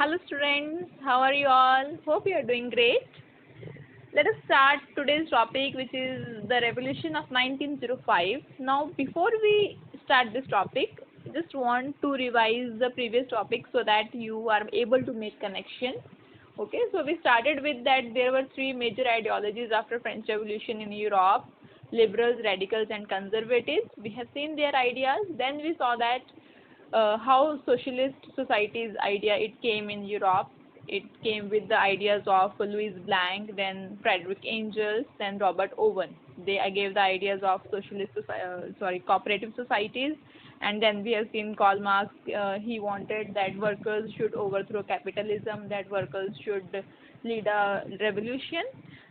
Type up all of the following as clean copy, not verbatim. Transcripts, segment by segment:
Hello students, how are you all? Hope you are doing great. Let us start today's topic, which is the revolution of 1905. Now, before we start this topic, just want to revise the previous topic so that you are able to make connection. Okay, so we started with that there were three major ideologies after French Revolution in Europe: liberals, radicals, and conservatives. We have seen their ideas. Then we saw that how socialist society's idea it came in Europe. It came with the ideas of Louis Blanc, then Frederick Engels, then Robert Owen. They gave the ideas of cooperative societies, and then we have seen Karl Marx. He wanted that workers should overthrow capitalism, that workers should lead a revolution,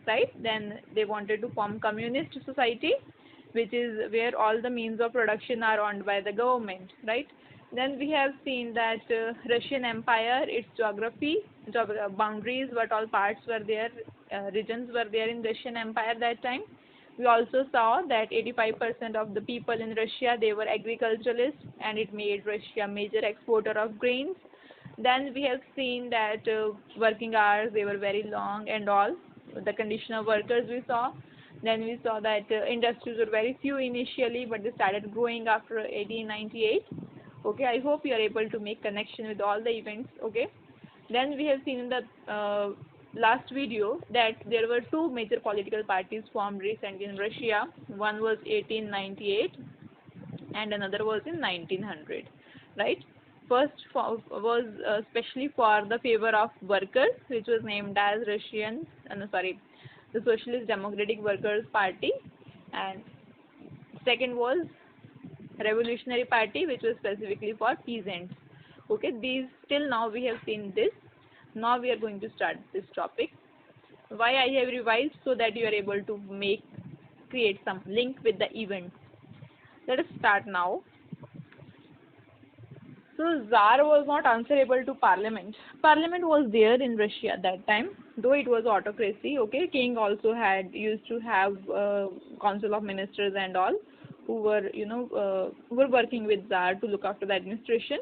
right? Then they wanted to form communist society, which is where all the means of production are owned by the government, right? Then we have seen that Russian Empire, its geography, boundaries, what all parts were there, regions were there in Russian Empire that time. We also saw that 85% of the people in Russia, they were agriculturalists, and it made Russia a major exporter of grains. Then we have seen that working hours, they were very long and all. The condition of workers we saw. Then we saw that industries were very few initially, but they started growing after 1898. Okay, I hope you are able to make connection with all the events. Okay, then we have seen in the last video that there were two major political parties formed recently in Russia. One was 1898 and another was in 1900, right? First was especially for the favor of workers, which was named as the Socialist Democratic Workers Party, and second was Revolutionary Party, which was specifically for peasants. Okay, these till now we have seen this. Now we are going to start this topic. Why I have revised, so that you are able to create some link with the event. Let us start now. So Tsar was not answerable to Parliament. Parliament was there in Russia at that time, though it was autocracy. Okay, king also used to have council of ministers and all, who were working with Tsar to look after the administration.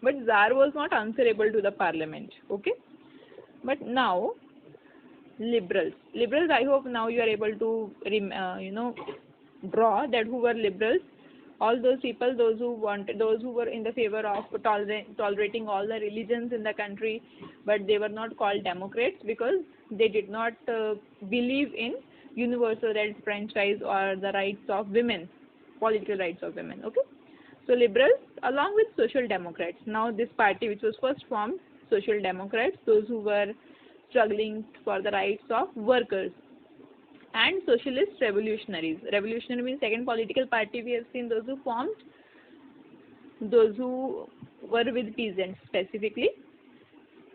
But Tsar was not answerable to the Parliament. Okay, but now liberals. I hope now you are able to draw that who were liberals. All those people, those who were in the favor of tolerating all the religions in the country, but they were not called Democrats because they did not believe in universal rights, franchise, or the rights of women, political rights of women. Okay, so liberals along with social democrats. Now this party, which was first formed, social democrats, those who were struggling for the rights of workers, and socialist revolutionaries. Revolutionary means second political party. We have seen those who formed, those who were with peasants specifically.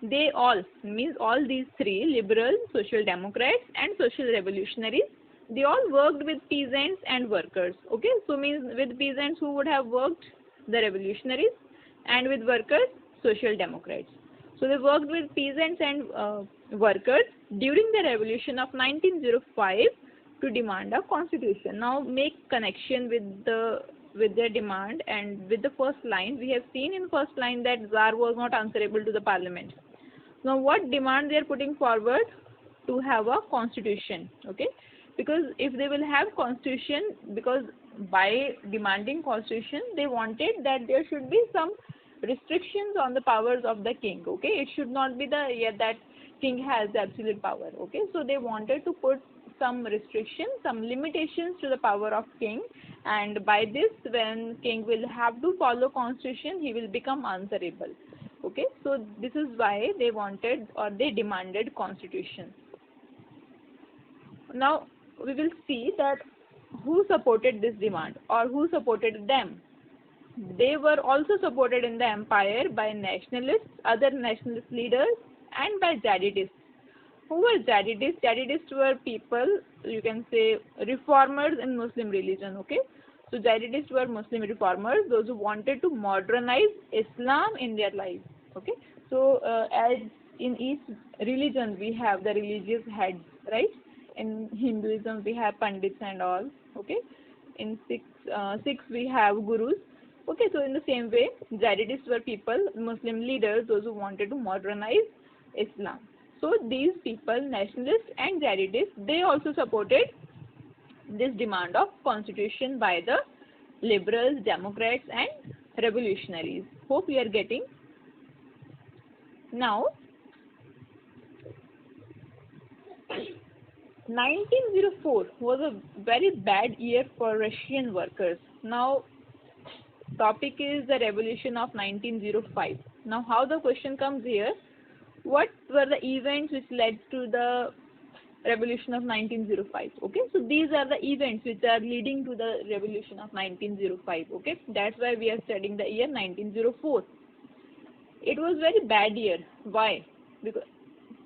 They all means all these three, liberals, social democrats, and social revolutionaries, they all worked with peasants and workers. Okay, so means with peasants who would have worked, the revolutionaries, and with workers, social democrats. So they worked with peasants and workers during the revolution of 1905 to demand a constitution. Now make connection with their demand, and with the first line we have seen in first line that Tsar was not answerable to the Parliament. Now what demand they are putting forward? To have a constitution. Okay, because if they will have constitution, because by demanding constitution they wanted that there should be some restrictions on the powers of the king. Okay, it should not be that king has absolute power. Okay, so they wanted to put some restrictions, some limitations to the power of king, and by this, when king will have to follow constitution, he will become answerable. Okay, so this is why they wanted or they demanded constitution. Now we will see that who supported this demand or who supported them. They were also supported in the empire by nationalists, other nationalist leaders, and by Jadidists. Who were Jadidists? Jadidists were people, you can say, reformers in Muslim religion. Okay, so Jadidists were Muslim reformers, those who wanted to modernize Islam in their life. Okay, so as in each religion we have the religious heads, right? In Hinduism we have pandits and all. Okay, in Sikhs we have gurus. Okay, so in the same way, Zaydis were people, Muslim leaders, those who wanted to modernize Islam. So these people, nationalists and Zaydis, they also supported this demand of constitution by the liberals, Democrats and revolutionaries. Hope you are getting. Now, 1904 was a very bad year for Russian workers. Now, topic is the revolution of 1905. Now, how the question comes here, what were the events which led to the revolution of 1905? Okay, so these are the events which are leading to the revolution of 1905. Okay, that's why we are studying the year 1904. It was very bad year. Why? Because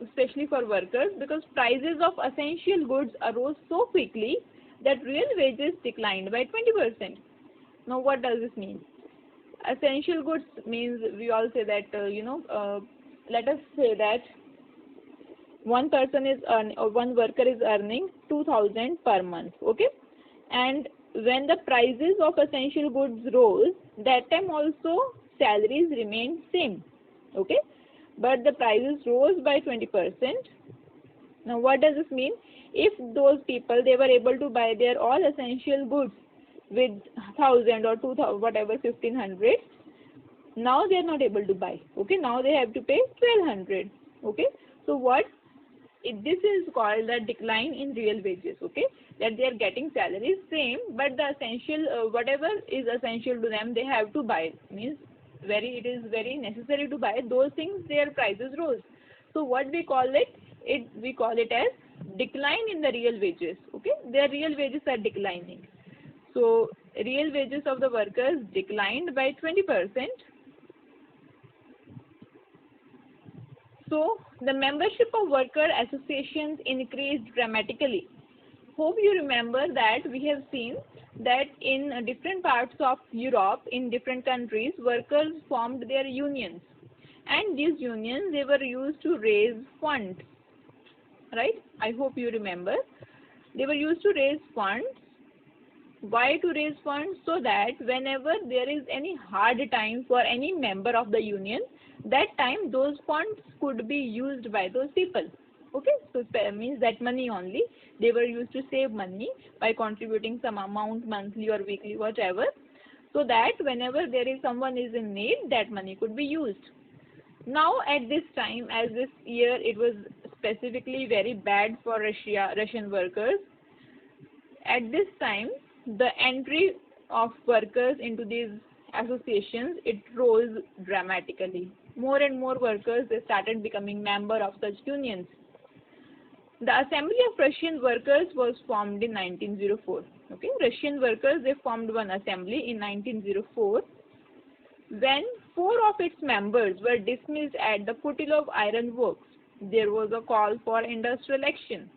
especially for workers, because prices of essential goods arose so quickly that real wages declined by 20%. Now, what does this mean? Essential goods means, we all say that let us say that one worker is earning 2,000 per month. Okay, and when the prices of essential goods rose, that time also salaries remained same. Okay, but the prices rose by 20%. Now, what does this mean? If those people, they were able to buy their all essential goods with 1,000 or 2,000, whatever, 1,500, now they are not able to buy. Okay, now they have to pay 1,200. Okay, so this is called the decline in real wages. Okay, that they are getting salaries same, but the essential whatever is essential to them, they have to buy. Means it is very necessary to buy those things, their prices rose. So what we call it? We call it as decline in the real wages. Okay, their real wages are declining. So real wages of the workers declined by 20%. So the membership of worker associations increased dramatically. Hope you remember that we have seen that in different parts of Europe, in different countries, workers formed their unions, and these unions, they were used to raise funds, right? I hope you remember. They were used to raise funds. Why to raise funds? So that whenever there is any hard time for any member of the union, that time those funds could be used by those people. Okay, so means that money only, they were used to save money by contributing some amount monthly or weekly, whatever, so that whenever there is someone is in need, that money could be used. Now at this time, as this year it was specifically very bad for Russian workers, at this time the entry of workers into these associations, it rose dramatically. More and more workers, they started becoming member of such unions. The Assembly of Russian Workers was formed in 1904. Okay, Russian workers, they formed one assembly in 1904. When 4 of its members were dismissed at the Putilov Iron Works, there was a call for industrial action.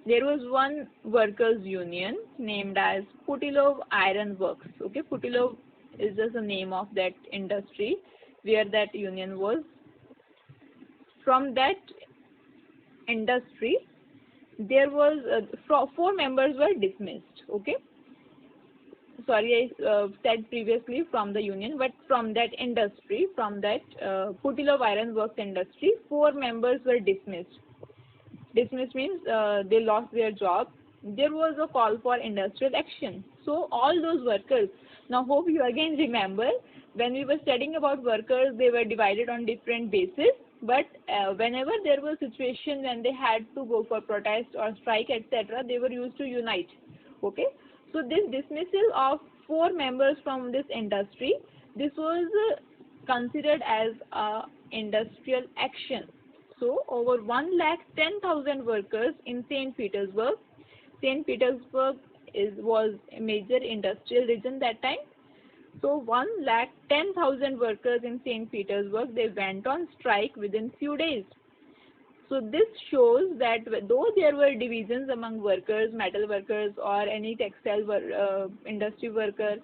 There was one workers' union named as Putilov Iron Works. Okay, Putilov is just the name of that industry where that union was. From that industry, there was 4 members were dismissed. Okay, sorry, I said previously from the union, but from that industry, from that Putilov Iron Works industry, 4 members were dismissed. Dismissed means they lost their job. There was a call for industrial action. So all those workers, now hope you again remember, when we were studying about workers, they were divided on different bases, but whenever there was a situation when they had to go for protest or strike, etc., they were used to unite. Okay, so this dismissal of 4 members from this industry, this was considered as a industrial action. So over 110,000 workers in St. Petersburg. St. Petersburg was a major industrial region that time. So 110,000 workers in St. Petersburg, they went on strike within few days. So this shows that though there were divisions among workers, metal workers or any textile industry worker,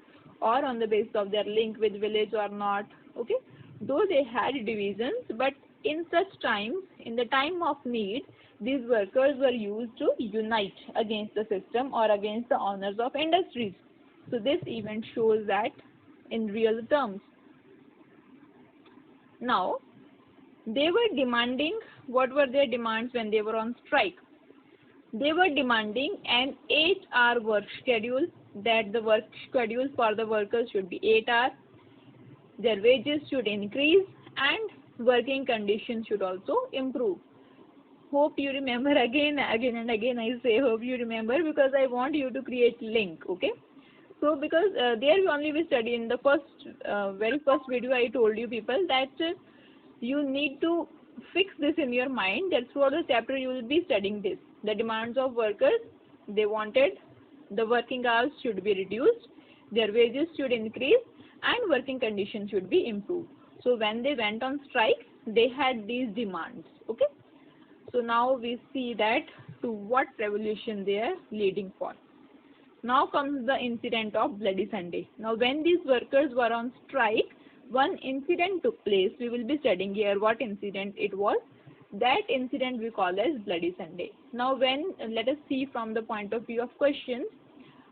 or on the basis of their link with village or not, okay, though they had divisions, but in such times, in the time of need, these workers were used to unite against the system or against the owners of industries. So this event shows that in real terms. Now, they were demanding, what were their demands when they were on strike? They were demanding an 8-hour work schedule, that the work schedule for the workers should be 8 hours, their wages should increase, and working conditions should also improve. Hope you remember, again and again I say hope you remember, because I want you to create link, okay? So because there only we study in the very first video I told you people that you need to fix this in your mind, that throughout the chapter you will be studying this. The demands of workers, they wanted the working hours should be reduced, their wages should increase, and working conditions should be improved. So when they went on strike, they had these demands, okay? So now we see that to what revolution they are leading for. Now comes the incident of Bloody Sunday. Now when these workers were on strike, one incident took place. We will be studying here what incident it was. That incident we call as Bloody Sunday. Now let us see from the point of view of questions.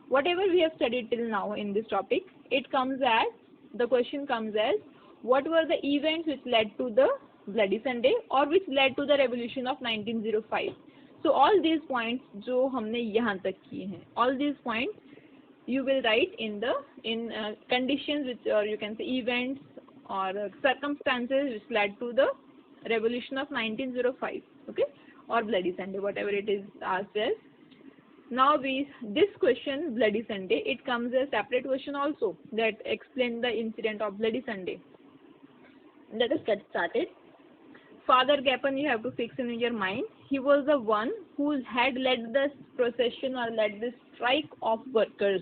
Whatever we have studied till now in this topic, the question comes as, what were the events which led to the Bloody Sunday or which led to the revolution of 1905? So all these points जो हमने यहाँ तक किए हैं, all these points you will write in conditions which, or you can say events or circumstances which led to the revolution of 1905, okay, or Bloody Sunday, whatever it is asked as. Now this question Bloody Sunday, it comes as separate question also that explain the incident of Bloody Sunday. Let us get started. Father Gappen you have to fix in your mind. He was the one who had led this procession or led this strike of workers.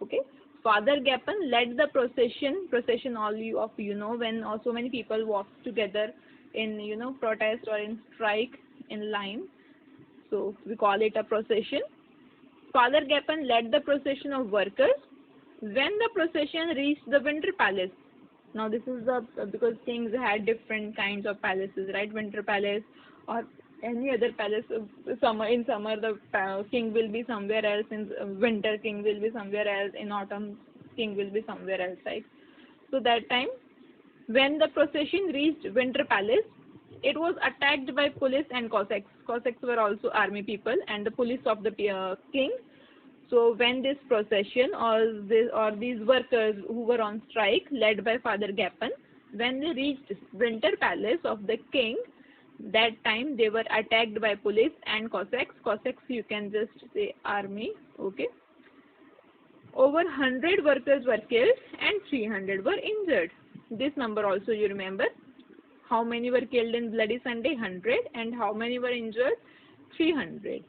Okay, Father Gappen led the procession. All of you know, when so many people walk together in protest or in strike in line. So we call it a procession. Father Gappen led the procession of workers. When the procession reached the Winter Palace. Now this is because kings had different kinds of palaces, right? Winter Palace or any other palace. In summer the king will be somewhere else. In winter king will be somewhere else. In autumn king will be somewhere else, right? So that time when the procession reached Winter Palace, it was attacked by police and Cossacks. Cossacks were also army people and the police of the king. So when this procession or these workers who were on strike led by Father Gappen, when they reached Winter Palace of the king, that time they were attacked by police and Cossacks. Cossacks you can just say army, okay. Over 100 workers were killed and 300 were injured. This number also you remember. How many were killed in Bloody Sunday? 100. And how many were injured? 300.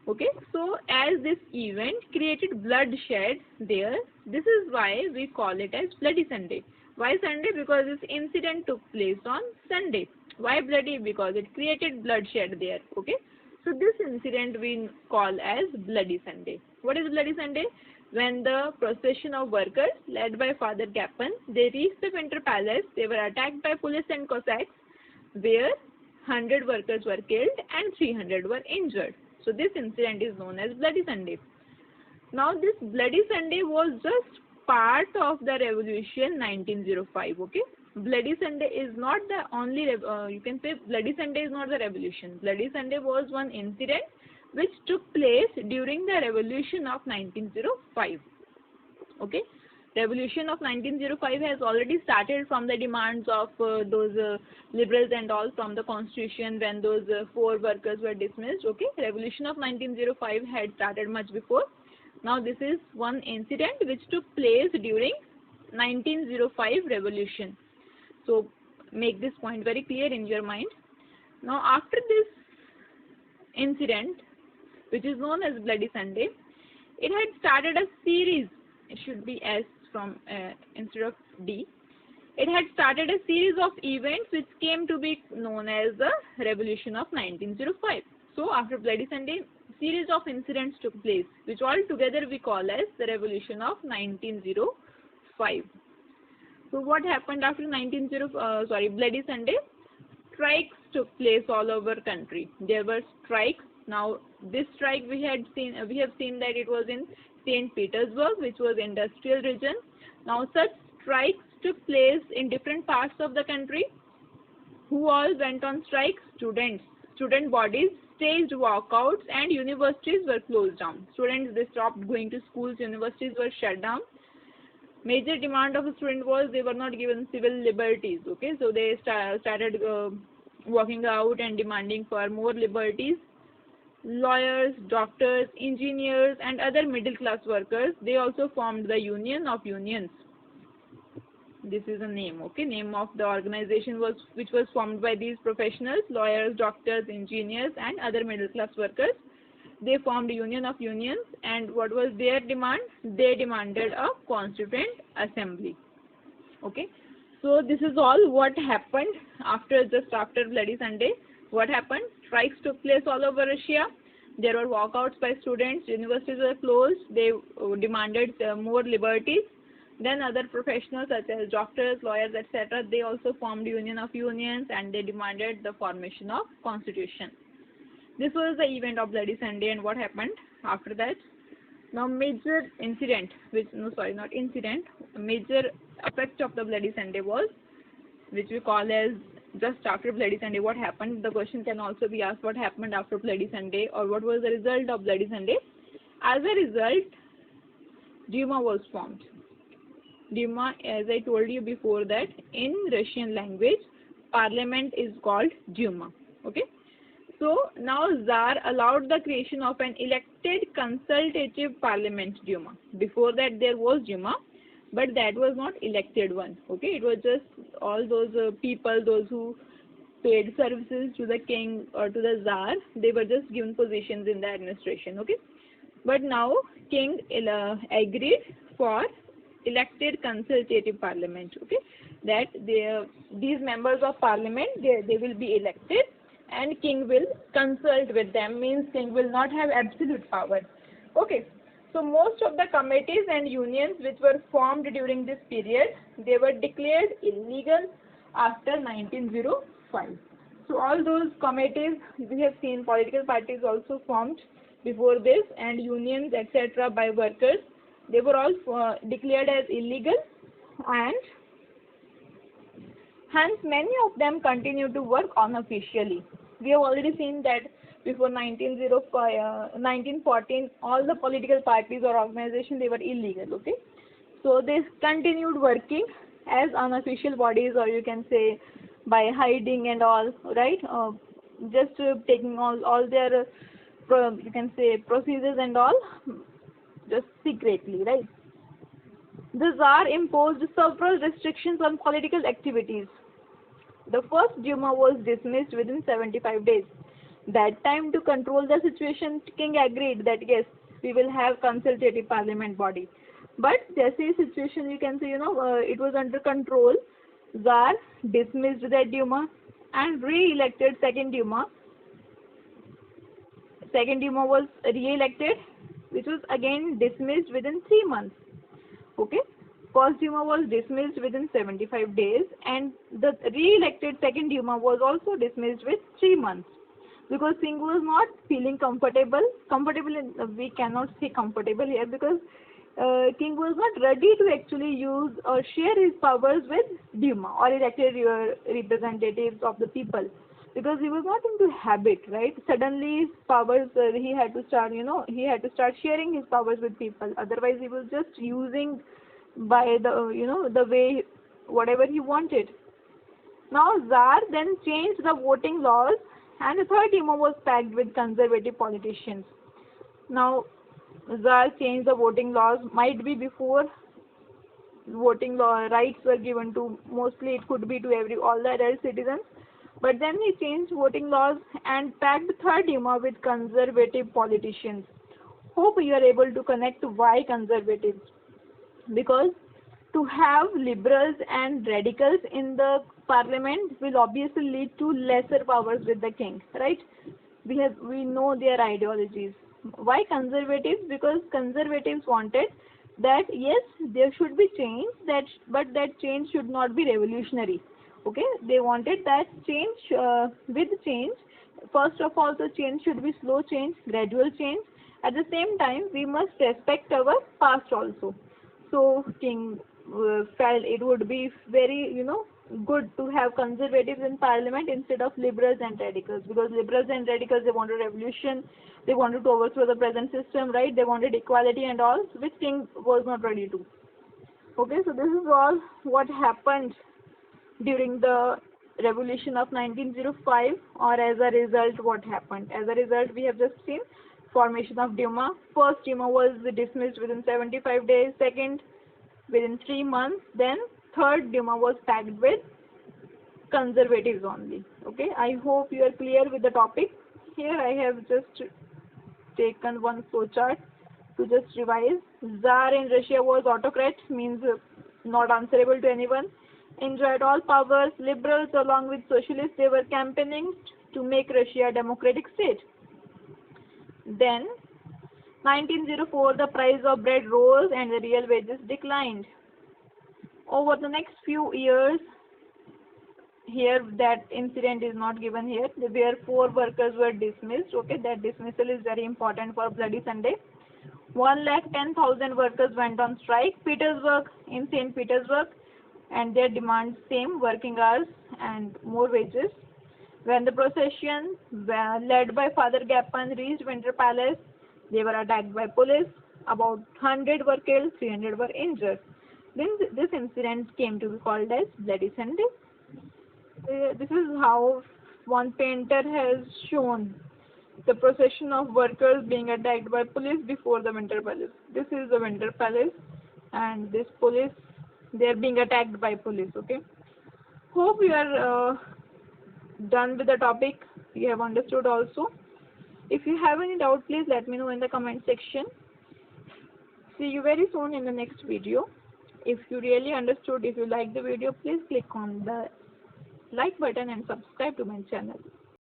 Okay, so as this event created bloodshed there, this is why we call it as Bloody Sunday. Why Sunday? Because this incident took place on Sunday. Why bloody? Because it created bloodshed there. Okay, so this incident we call as Bloody Sunday. What is Bloody Sunday? When the procession of workers led by Father Gappen, they reached the Winter Palace, they were attacked by police and Cossacks, where 100 workers were killed and 300 were injured. So this incident is known as Bloody Sunday. Now this Bloody Sunday was just part of the revolution 1905. Okay, Bloody Sunday is not the only. You can say Bloody Sunday is not the revolution. Bloody Sunday was one incident which took place during the revolution of 1905. Okay, revolution of 1905 has already started from the demands of those liberals and all, from the constitution when those 4 workers were dismissed. Okay, revolution of 1905 had started much before. Now this is one incident which took place during 1905 revolution. So make this point very clear in your mind. Now after this incident, which is known as Bloody Sunday, it had started a series. It should be S from instead of D. It had started a series of events which came to be known as the revolution of 1905. So after Bloody Sunday, series of incidents took place, which all together we call as the revolution of 1905. So what happened after Bloody Sunday? Strikes took place all over country. There were strikes. Now this strike we have seen that it was in St. Petersburg, which was industrial region. Now such strikes took place in different parts of the country. Who all went on strike? Students. Student bodies staged walkouts and universities were closed down. Students, they stopped going to schools, universities were shut down. Major demand of a student was they were not given civil liberties. Okay, so they started walking out and demanding for more liberties. Lawyers, doctors, engineers, and other middle class workers, they also formed the Union of Unions. This is a name, okay, name of the organization was which was formed by these professionals, lawyers, doctors, engineers, and other middle class workers. They formed Union of Unions, and what was their demand? They demanded a constituent assembly. Okay, so this is all what happened just after Bloody Sunday. What happened? Strikes took place all over Russia. There were walkouts by students. Universities were closed. They demanded more liberties. Then other professionals such as doctors, lawyers, etc. They also formed Union of Unions, and they demanded the formation of constitution. This was the event of Bloody Sunday, and what happened after that? Now, major incident, major effect of the Bloody Sunday was, which we call as just after Bloody Sunday. What happened? The question can also be asked: what happened after Bloody Sunday, or what was the result of Bloody Sunday? As a result, Duma was formed. Duma, as I told you before, that in Russian language, parliament is called Duma. Okay. So now Tsar allowed the creation of an elected consultative parliament, Duma. Before that there was Duma, but that was not elected one. Okay, it was just all those people, those who paid services to the king or to the Tsar, they were just given positions in the administration. Okay, but now king agreed for elected consultative parliament. Okay, that these members of parliament, they will be elected, and king will consult with them, means king will not have absolute power. Okay, so most of the committees and unions which were formed during this period, they were declared illegal after 1905. So all those committees, we have seen political parties also formed before this, and unions etc. by workers, they were all declared as illegal, and hence many of them continue to work unofficially. We have already seen that before 1914, all the political parties or organizations, they were illegal. Okay, so they continued working as unofficial bodies, or you can say by hiding and all, right? Just taking all their you can say procedures and all just secretly, right? The Tsar imposed several restrictions on political activities. The first Duma was dismissed within 75 days. That time, to control the situation, king agreed that yes, we will have consultative parliament body. But जैसे situation, you can say, it was under control. Tsar dismissed that Duma and re-elected second Duma. Second Duma was re-elected, which was again dismissed within 3 months. Okay. First Duma was dismissed within 75 days, and the re-elected second Duma was also dismissed with 3 months, because king was not feeling comfortable. We cannot say comfortable here, because king was not ready to actually use or share his powers with Duma or elected representatives of the people, because he was not into habit, right? Suddenly his powers, he had to start sharing his powers with people. Otherwise he was just using by the way whatever he wanted. Now Tsar then changed the voting laws, and the third Duma was packed with conservative politicians. Now Tsar changed the voting laws. Might be before voting law rights were given to, mostly it could be to all the adult citizens, but then he changed voting laws and packed third Duma with conservative politicians. Hope you are able to connect to why conservatives. Because to have liberals and radicals in the parliament will obviously lead to lesser powers with the king, right? We know their ideologies. Why conservatives? Because conservatives wanted that yes, there should be change, but that change should not be revolutionary. Okay, they wanted that change. With change, first of all, the change should be slow change, gradual change. At the same time, we must respect our past also. So king felt it would be very, good to have conservatives in parliament instead of liberals and radicals, because liberals and radicals, they wanted revolution, they wanted to overthrow the present system, right? They wanted equality and all, which King was not ready to. Okay, so this is all what happened during the revolution of 1905, or as a result what happened. As a result, we have just seen formation of Duma. First Duma was dismissed within 75 days, second within 3 months, then third Duma was packed with conservatives only. Okay, I hope you are clear with the topic. Here I have just taken one flowchart to just revise. Tsar in Russia was autocrat, means not answerable to anyone, enjoyed all powers. Liberals along with socialists, they were campaigning to make Russia a democratic state. Then 1904, the price of bread rose and the real wages declined. Over the next few years, here that incident is not given here, where 4 workers were dismissed. Okay, that dismissal is very important for Bloody Sunday. 110,000 workers went on strike. In St. Petersburg, and their demands same, working hours and more wages. When the procession led by Father Gapan reached Winter Palace, they were attacked by police. About 100 were killed, 300 were injured. Then this incident came to be called as Bloody Sunday. This is how one painter has shown the procession of workers being attacked by police before the Winter Palace. This is the Winter Palace, and this police, they are being attacked by police. Okay, hope you are done with the topic. You have understood also. If you have any doubt, please let me know in the comment section. See you very soon in the next video. If you really understood, if you like the video, please click on the like button and subscribe to my channel.